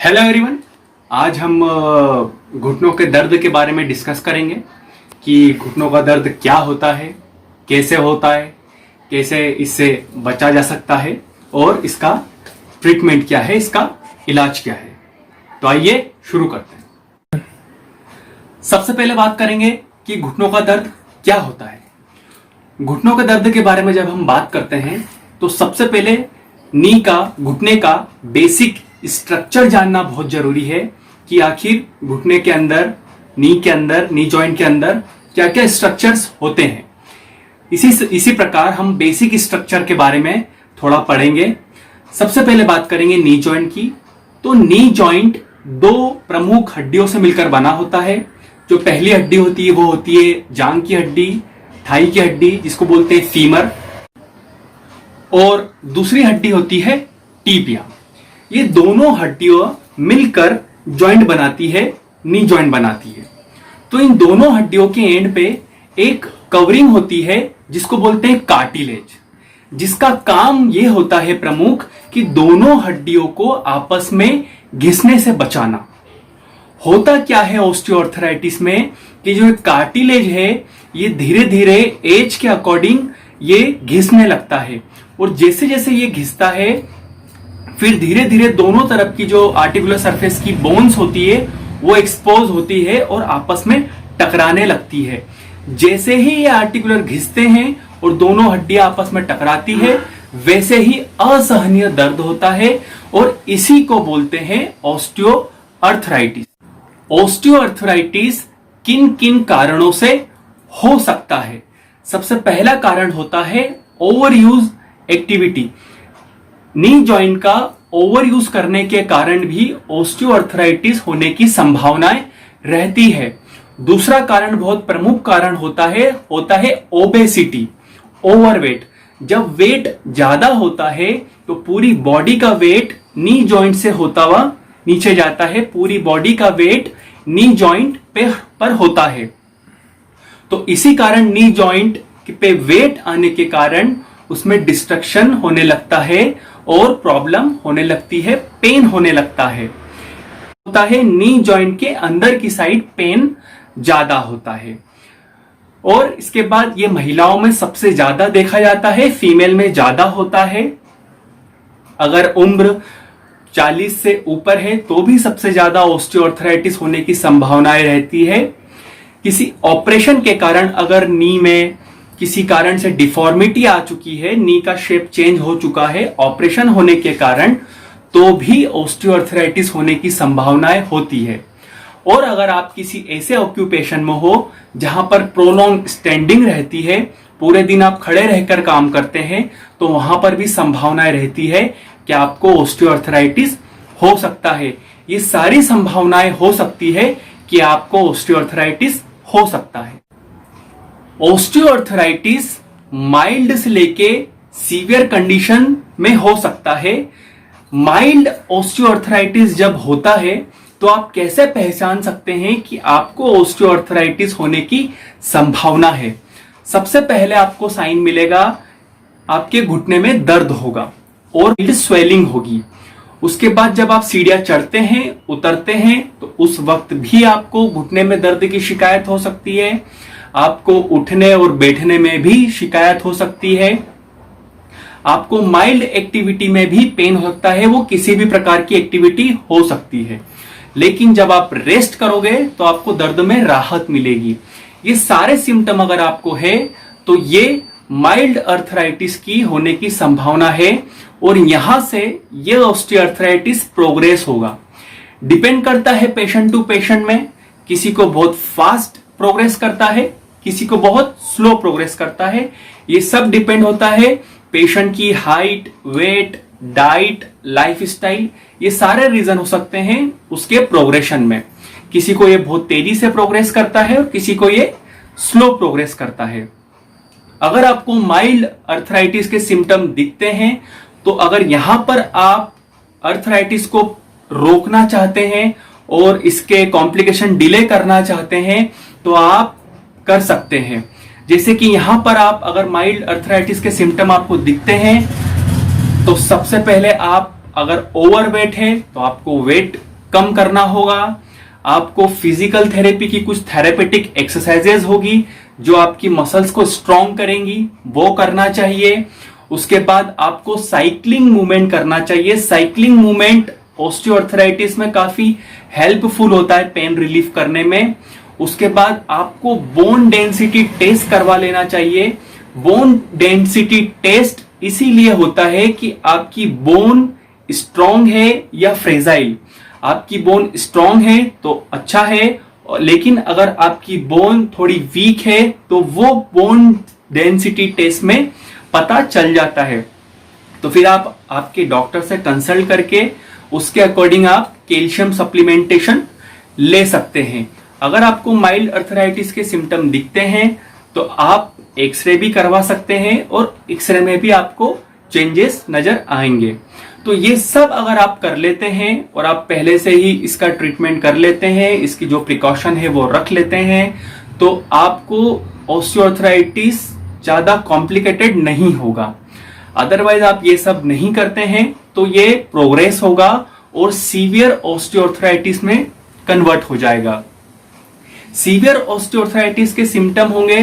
Hello everyone. आज हम घुटनों के दर्द के बारे में डिस्कस करेंगे कि घुटनों का दर्द क्या होता है, कैसे होता है, कैसे इससे बचा जा सकता है और इसका ट्रीटमेंट क्या है, इसका इलाज क्या है। तो आइए शुरू करते हैं। सबसे पहले बात करेंगे कि घुटनों का दर्द क्या होता है। घुटनों के दर्द के बारे में जब हम बात करते हैं तो सबसे पहले नी का, घुटने का बेसिक स्ट्रक्चर जानना बहुत जरूरी है कि आखिर घुटने के अंदर, नी जॉइंट के अंदर क्या क्या स्ट्रक्चर्स होते हैं। इसी प्रकार हम बेसिक स्ट्रक्चर के बारे में थोड़ा पढ़ेंगे। सबसे पहले बात करेंगे नी जॉइंट की। तो नी जॉइंट दो प्रमुख हड्डियों से मिलकर बना होता है। जो पहली हड्डी होती है वो होती है जांघ की हड्डी, थाई की हड्डी जिसको बोलते हैं फीमर, और दूसरी हड्डी होती है टीबिया। ये दोनों हड्डियां मिलकर जॉइंट बनाती है, नी जॉइंट बनाती है। तो इन दोनों हड्डियों के एंड पे एक कवरिंग होती है जिसको बोलते हैं कार्टिलेज, जिसका काम ये होता है प्रमुख कि दोनों हड्डियों को आपस में घिसने से बचाना। होता क्या है ऑस्टियोआर्थराइटिस में कि जो कार्टिलेज है ये धीरे धीरे एज के अकॉर्डिंग ये घिसने लगता है, और जैसे जैसे ये घिसता है फिर धीरे धीरे दोनों तरफ की जो आर्टिकुलर सरफेस की बोन्स होती है वो एक्सपोज होती है और आपस में टकराने लगती है। जैसे ही ये आर्टिकुलर घिसते हैं और दोनों हड्डियां आपस में टकराती है वैसे ही असहनीय दर्द होता है, और इसी को बोलते हैं ऑस्टियोआर्थराइटिस। ऑस्टियोआर्थराइटिस किन किन कारणों से हो सकता है? सबसे पहला कारण होता है over use activity. Knee joint का ओवर यूज करने के कारण भी ऑस्टियोआर्थराइटिस होने की संभावनाएं रहती है। दूसरा कारण, बहुत प्रमुख कारण होता है ओबेसिटी, ओवरवेट। जब वेट ज्यादा होता है तो पूरी बॉडी का वेट नी जॉइंट से होता हुआ नीचे जाता है, पूरी बॉडी का वेट नी जॉइंट पर होता है। तो इसी कारण नी जॉइंट पे वेट आने के कारण उसमें डिस्ट्रक्शन होने लगता है और प्रॉब्लम होने लगती है, पेन होने लगता है। होता है नी जॉइंट के अंदर की साइड पेन ज्यादा होता है। और इसके बाद ये महिलाओं में सबसे ज्यादा देखा जाता है, फीमेल में ज्यादा होता है। अगर उम्र 40 से ऊपर है तो भी सबसे ज्यादा ऑस्टियोआर्थराइटिस होने की संभावनाएं रहती है। किसी ऑपरेशन के कारण अगर नी में किसी कारण से डिफॉर्मिटी आ चुकी है, नी का शेप चेंज हो चुका है ऑपरेशन होने के कारण, तो भी ऑस्टियोआर्थराइटिस होने की संभावनाएं होती है। और अगर आप किसी ऐसे ऑक्यूपेशन में हो जहां पर प्रोलॉन्ग स्टैंडिंग रहती है, पूरे दिन आप खड़े रहकर काम करते हैं, तो वहां पर भी संभावनाएं रहती है कि आपको ऑस्टियोआर्थराइटिस हो सकता है। ये सारी संभावनाएं हो सकती है कि आपको ऑस्टियोआर्थराइटिस हो सकता है। ऑस्टियोआर्थराइटिस माइल्ड से लेके सीवियर कंडीशन में हो सकता है। माइल्ड ऑस्टियोआर्थराइटिस जब होता है तो आप कैसे पहचान सकते हैं कि आपको ऑस्टियोआर्थराइटिस होने की संभावना है? सबसे पहले आपको साइन मिलेगा, आपके घुटने में दर्द होगा और स्वेलिंग होगी। उसके बाद जब आप सीढ़ियां चढ़ते हैं, उतरते हैं, तो उस वक्त भी आपको घुटने में दर्द की शिकायत हो सकती है। आपको उठने और बैठने में भी शिकायत हो सकती है। आपको माइल्ड एक्टिविटी में भी पेन हो सकता है, वो किसी भी प्रकार की एक्टिविटी हो सकती है। लेकिन जब आप रेस्ट करोगे तो आपको दर्द में राहत मिलेगी। ये सारे सिम्टम अगर आपको है तो ये माइल्ड अर्थराइटिस की होने की संभावना है, और यहां से ये ऑस्टियोआर्थराइटिस प्रोग्रेस होगा। डिपेंड करता है पेशेंट टू पेशेंट में, किसी को बहुत फास्ट प्रोग्रेस करता है, किसी को बहुत स्लो प्रोग्रेस करता है। ये सब डिपेंड होता है पेशेंट की हाइट, वेट, डाइट, लाइफस्टाइल, ये सारे रीजन हो सकते हैं उसके प्रोग्रेशन में। किसी को ये बहुत तेजी से प्रोग्रेस करता है और किसी को ये स्लो प्रोग्रेस करता है। अगर आपको माइल्ड अर्थराइटिस के सिम्टम दिखते हैं तो अगर यहां पर आप अर्थराइटिस को रोकना चाहते हैं और इसके कॉम्प्लिकेशन डिले करना चाहते हैं तो आप कर सकते हैं। जैसे कि यहां पर आप अगर माइल्ड अर्थराइटिस के सिम्टम आपको दिखते हैं तो सबसे पहले आप अगर ओवरवेट है तो आपको वेट कम करना होगा। आपको फिजिकल थेरेपी की कुछ थेरेपेटिक एक्सरसाइजेज होगी जो आपकी मसल्स को स्ट्रॉन्ग करेंगी, वो करना चाहिए। उसके बाद आपको साइक्लिंग मूवमेंट करना चाहिए। साइक्लिंग मूवमेंट ऑस्टियोआर्थराइटिस में काफी हेल्पफुल होता है पेन रिलीफ करने में। उसके बाद आपको बोन डेंसिटी टेस्ट करवा लेना चाहिए। बोन डेंसिटी टेस्ट इसीलिए होता है कि आपकी बोन स्ट्रॉन्ग है या फ्रेजाइल। आपकी बोन स्ट्रॉन्ग है तो अच्छा है, लेकिन अगर आपकी बोन थोड़ी वीक है तो वो बोन डेंसिटी टेस्ट में पता चल जाता है। तो फिर आप आपके डॉक्टर से कंसल्ट करके उसके अकॉर्डिंग आप कैल्शियम सप्लीमेंटेशन ले सकते हैं। अगर आपको माइल्ड अर्थराइटिस के सिम्टम दिखते हैं तो आप एक्सरे भी करवा सकते हैं और एक्सरे में भी आपको चेंजेस नजर आएंगे। तो ये सब अगर आप कर लेते हैं और आप पहले से ही इसका ट्रीटमेंट कर लेते हैं, इसकी जो प्रिकॉशन है वो रख लेते हैं, तो आपको ऑस्टियोआर्थराइटिस ज्यादा कॉम्प्लिकेटेड नहीं होगा। अदरवाइज आप ये सब नहीं करते हैं तो ये प्रोग्रेस होगा और सीवियर ऑस्टियोआर्थराइटिस में कन्वर्ट हो जाएगा। सीवियर ऑस्टियोआर्थराइटिस के सिम्टम होंगे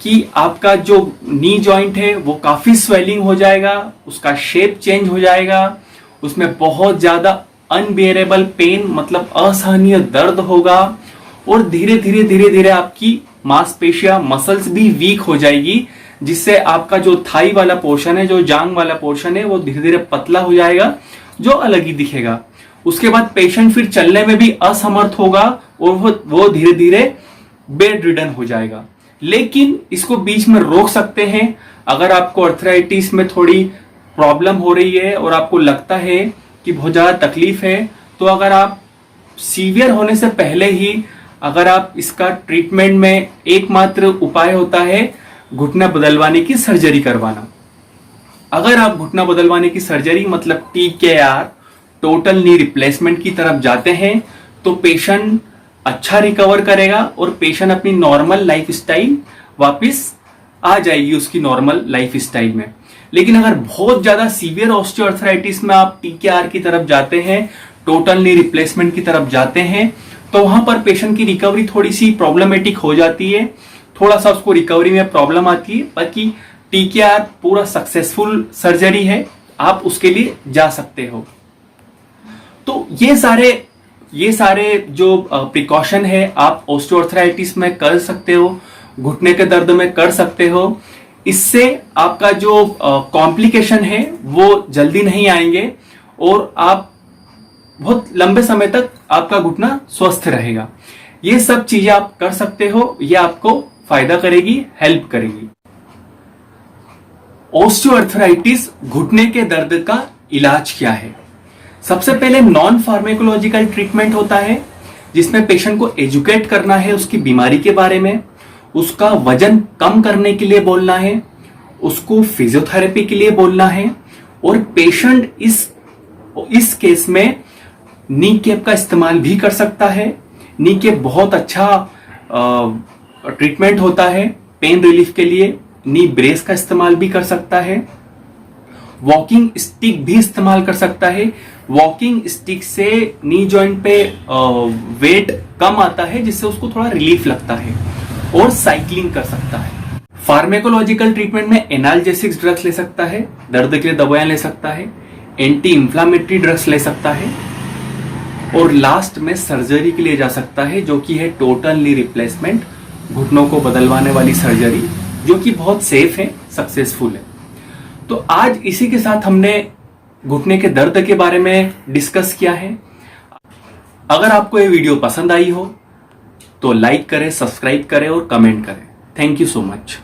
कि आपका जो नी जॉइंट है वो काफी स्वेलिंग हो जाएगा, उसका शेप चेंज हो जाएगा, उसमें बहुत ज्यादा अनबियरेबल पेन मतलब असहनीय दर्द होगा और धीरे धीरे आपकी मांसपेशियां मसल्स भी वीक हो जाएगी, जिससे आपका जो थाई वाला पोर्शन है, जो जांग वाला पोर्शन है, वो धीरे धीरे पतला हो जाएगा, जो अलग ही दिखेगा। उसके बाद पेशेंट फिर चलने में भी असमर्थ होगा और वो धीरे धीरे बेड रिडन हो जाएगा। लेकिन इसको बीच में रोक सकते हैं। अगर आपको अर्थराइटिस में थोड़ी प्रॉब्लम हो रही है और आपको लगता है कि बहुत ज्यादा तकलीफ है, तो अगर आप सीवियर होने से पहले ही अगर आप इसका ट्रीटमेंट में एकमात्र उपाय होता है घुटना बदलवाने की सर्जरी करवाना। अगर आप घुटना बदलवाने की सर्जरी मतलब TKR टोटल नी रिप्लेसमेंट की तरफ जाते हैं तो पेशेंट अच्छा रिकवर करेगा और पेशेंट अपनी नॉर्मल लाइफ स्टाइल वापिस आ जाएगी उसकी नॉर्मल लाइफ स्टाइल में। लेकिन अगर बहुत ज्यादा सीवियर ऑस्टियोआर्थराइटिस में आप TKR की तरफ जाते हैं, टोटल नी रिप्लेसमेंट की तरफ जाते हैं, तो वहां पर पेशेंट की रिकवरी थोड़ी सी प्रॉब्लमेटिक हो जाती है, थोड़ा सा उसको रिकवरी में प्रॉब्लम आती है। बाकी TKR पूरा सक्सेसफुल सर्जरी है, आप उसके लिए जा सकते हो। तो ये सारे जो प्रिकॉशन है आप ऑस्टियोआर्थराइटिस में कर सकते हो, घुटने के दर्द में कर सकते हो। इससे आपका जो कॉम्प्लिकेशन है वो जल्दी नहीं आएंगे और आप बहुत लंबे समय तक आपका घुटना स्वस्थ रहेगा। ये सब चीजें आप कर सकते हो, ये आपको फायदा करेगी, हेल्प करेगी। ऑस्टियोआर्थराइटिस घुटने के दर्द का इलाज क्या है? सबसे पहले नॉन फार्मेकोलॉजिकल ट्रीटमेंट होता है जिसमें पेशेंट को एजुकेट करना है उसकी बीमारी के बारे में, उसका वजन कम करने के लिए बोलना है, उसको फिजियोथेरेपी के लिए बोलना है और पेशेंट इस केस में नी कैप का इस्तेमाल भी कर सकता है। नी कैप बहुत अच्छा ट्रीटमेंट होता है पेन रिलीफ के लिए। नी ब्रेस का इस्तेमाल भी कर सकता है, वॉकिंग स्टिक भी इस्तेमाल कर सकता है। वॉकिंग स्टिक से नी जॉइंट पे वेट कम आता है जिससे उसको थोड़ा रिलीफ लगता है और साइक्लिंग कर सकता है। फार्मेकोलॉजिकल ट्रीटमेंट में एनाल्जेसिक्स ड्रग्स ले सकता है, दर्द के लिए दवाएं ले सकता है, एंटी इंफ्लामेटरी ड्रग्स ले सकता है और लास्ट में सर्जरी के लिए जा सकता है जो कि है टोटल नी रिप्लेसमेंट, घुटनों को बदलवाने वाली सर्जरी, जो कि बहुत सेफ है, सक्सेसफुल है। तो आज इसी के साथ हमने घुटने के दर्द के बारे में डिस्कस किया है। अगर आपको ये वीडियो पसंद आई हो तो लाइक करें, सब्सक्राइब करें और कमेंट करें। Thank you so much.